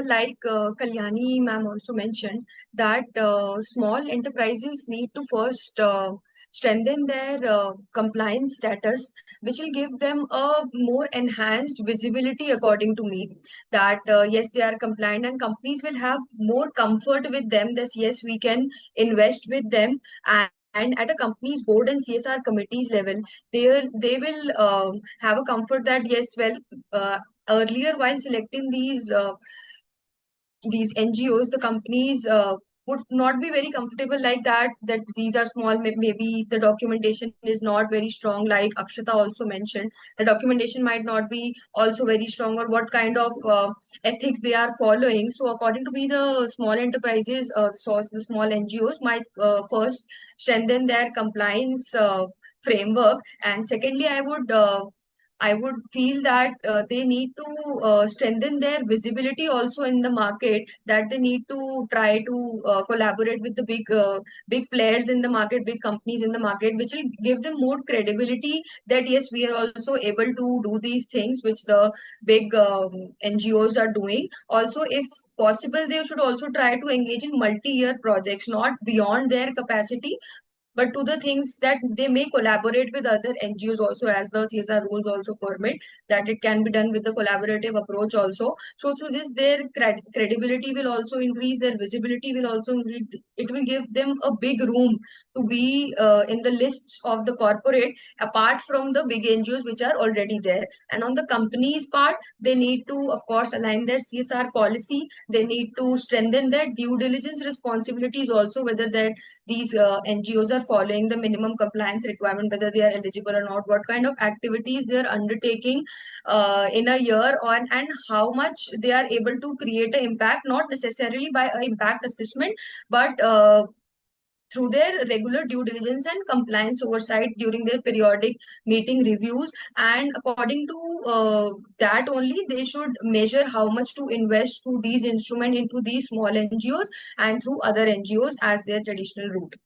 Like Kalyani ma'am also mentioned, that small enterprises need to first strengthen their compliance status, which will give them a more enhanced visibility, according to me. That yes, they are compliant, and companies will have more comfort with them. That yes, we can invest with them. And at a company's board and CSR committees level, they will have a comfort that yes, well, earlier while selecting these NGOs, the companies would not be very comfortable like that, that these are small, maybe the documentation is not very strong, like Akshata also mentioned, the documentation might not be also very strong, or what kind of ethics they are following. So according to me, the small enterprises, the small NGOs might first strengthen their compliance framework. And secondly, I would feel that they need to strengthen their visibility also in the market. That they need to try to collaborate with the big players in the market, big companies in the market, which will give them more credibility. That yes, we are also able to do these things which the big NGOs are doing. Also, if possible, they should also try to engage in multi-year projects, not beyond their capacity, but to the things that they may collaborate with other NGOs also, as the CSR rules also permit, that it can be done with the collaborative approach also. So through this, their credibility will also increase, their visibility will also increase. It will give them a big room to be in the lists of the corporate, apart from the big NGOs which are already there. And on the companies part, they need to, of course, align their CSR policy. They need to strengthen their due diligence responsibilities also, whether that these NGOs are following the minimum compliance requirement, whether they are eligible or not, what kind of activities they are undertaking in a year, and how much they are able to create an impact, not necessarily by an impact assessment, but through their regular due diligence and compliance oversight during their periodic meeting reviews. And according to that only, they should measure how much to invest through these instruments into these small NGOs and through other NGOs as their traditional route.